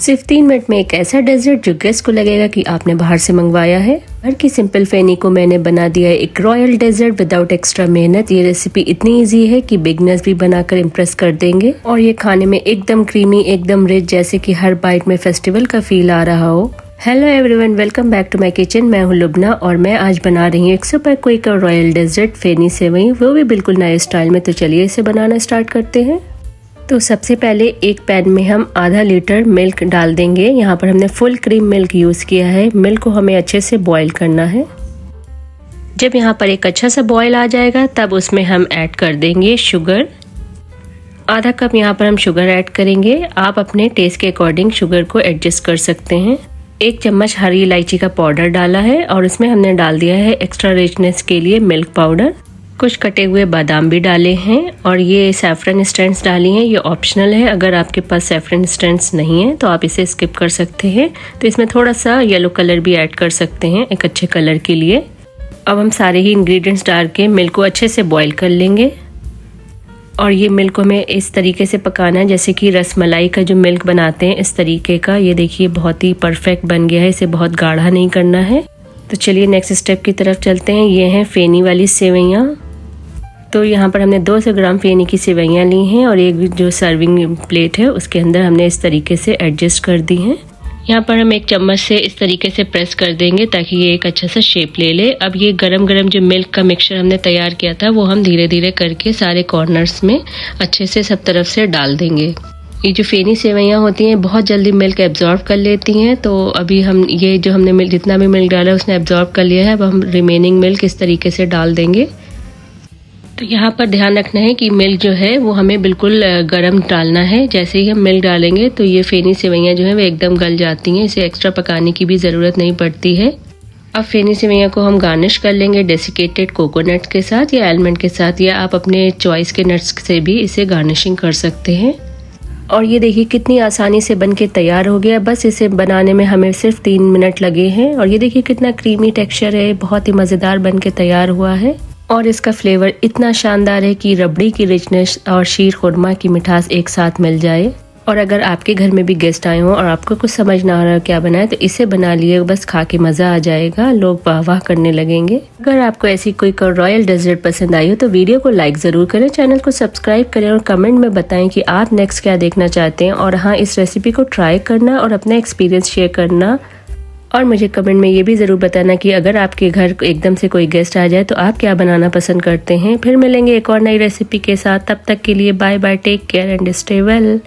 सिर्फ 3 मिनट में एक ऐसा डेजर्ट जो गेस्ट को लगेगा कि आपने बाहर से मंगवाया है। घर की सिंपल फेनी को मैंने बना दिया है एक रॉयल डेजर्ट विदाउट एक्स्ट्रा मेहनत। ये रेसिपी इतनी इजी है कि बिगनर्स भी बनाकर इम्प्रेस कर देंगे और ये खाने में एकदम क्रीमी, एकदम रिच, जैसे कि हर बाइट में फेस्टिवल का फील आ रहा हो। Hello everyone, welcome back to my kitchen. मैं हूँ लुबना और मैं आज बना रही हूँ एक सुपर क्विक और रॉयल डेजर्ट फेनी सेवई, वो भी बिल्कुल नए स्टाइल में। तो चलिए इसे बनाना स्टार्ट करते हैं। तो सबसे पहले एक पैन में हम आधा लीटर मिल्क डाल देंगे। यहाँ पर हमने फुल क्रीम मिल्क यूज़ किया है। मिल्क को हमें अच्छे से बॉईल करना है। जब यहाँ पर एक अच्छा सा बॉईल आ जाएगा तब उसमें हम ऐड कर देंगे शुगर। आधा कप यहाँ पर हम शुगर ऐड करेंगे। आप अपने टेस्ट के अकॉर्डिंग शुगर को एडजस्ट कर सकते हैं। 1 चम्मच हरी इलायची का पाउडर डाला है और इसमें हमने डाल दिया है एक्स्ट्रा रिचनेस के लिए मिल्क पाउडर। कुछ कटे हुए बादाम भी डाले हैं और ये सैफरन स्टैंड्स डाली हैं। ये ऑप्शनल है, अगर आपके पास सैफरन स्टैंड्स नहीं है तो आप इसे स्किप कर सकते हैं। तो इसमें थोड़ा सा येलो कलर भी ऐड कर सकते हैं एक अच्छे कलर के लिए। अब हम सारे ही इंग्रेडिएंट्स डाल के मिल्क को अच्छे से बॉईल कर लेंगे और ये मिल्क को हमें इस तरीके से पकाना है जैसे कि रसमलाई का जो मिल्क बनाते हैं इस तरीके का। ये देखिए बहुत ही परफेक्ट बन गया है। इसे बहुत गाढ़ा नहीं करना है। तो चलिए नेक्स्ट स्टेप की तरफ चलते हैं। ये हैं फेनी वाली सेवइयाँ। तो यहाँ पर हमने 200 ग्राम फेनी की सेवइयाँ ली हैं और एक जो सर्विंग प्लेट है उसके अंदर हमने इस तरीके से एडजस्ट कर दी हैं। यहाँ पर हम 1 चम्मच से इस तरीके से प्रेस कर देंगे ताकि ये एक अच्छा सा शेप ले ले। अब ये गरम गरम जो मिल्क का मिक्सचर हमने तैयार किया था वो हम धीरे धीरे करके सारे कॉर्नर्स में अच्छे से सब तरफ से डाल देंगे। ये जो फेनी सेवइयाँ होती हैं बहुत जल्दी मिल्क एब्जॉर्ब कर लेती हैं। तो अभी हम ये जो हमने जितना भी मिल्क डाला है उसने एब्जॉर्ब कर लिया है। अब हम रिमेनिंग मिल्क इस तरीके से डाल देंगे। तो यहाँ पर ध्यान रखना है कि मिल्क जो है वो हमें बिल्कुल गर्म डालना है। जैसे ही हम मिल्क डालेंगे तो ये फेनी सेवइयाँ जो है वो एकदम गल जाती हैं। इसे एक्स्ट्रा पकाने की भी ज़रूरत नहीं पड़ती है। अब फेनी सेवइयाँ को हम गार्निश कर लेंगे डेसिकेटेड कोकोनट के साथ या आलमंड के साथ, या आप अपने चॉइस के नट्स से भी इसे गार्निशिंग कर सकते हैं। और ये देखिए कितनी आसानी से बन के तैयार हो गया। बस इसे बनाने में हमें सिर्फ 3 मिनट लगे हैं और ये देखिए कितना क्रीमी टेक्सचर है। बहुत ही मज़ेदार बन के तैयार हुआ है और इसका फ्लेवर इतना शानदार है कि रबड़ी की रिचनेस और शीर खुरमा की मिठास एक साथ मिल जाए। और अगर आपके घर में भी गेस्ट आए हों और आपको कुछ समझ ना आ रहा क्या बनाए तो इसे बना लिए, बस खा के मज़ा आ जाएगा। लोग वाह वाह करने लगेंगे। अगर आपको ऐसी कोई रॉयल डेजर्ट पसंद आई हो तो वीडियो को लाइक ज़रूर करें, चैनल को सब्सक्राइब करें और कमेंट में बताएं कि आप नेक्स्ट क्या देखना चाहते हैं। और हाँ, इस रेसिपी को ट्राई करना और अपना एक्सपीरियंस शेयर करना और मुझे कमेंट में ये भी ज़रूर बताना कि अगर आपके घर एकदम से कोई गेस्ट आ जाए तो आप क्या बनाना पसंद करते हैं। फिर मिलेंगे एक और नई रेसिपी के साथ। तब तक के लिए bye bye, take care and stay well.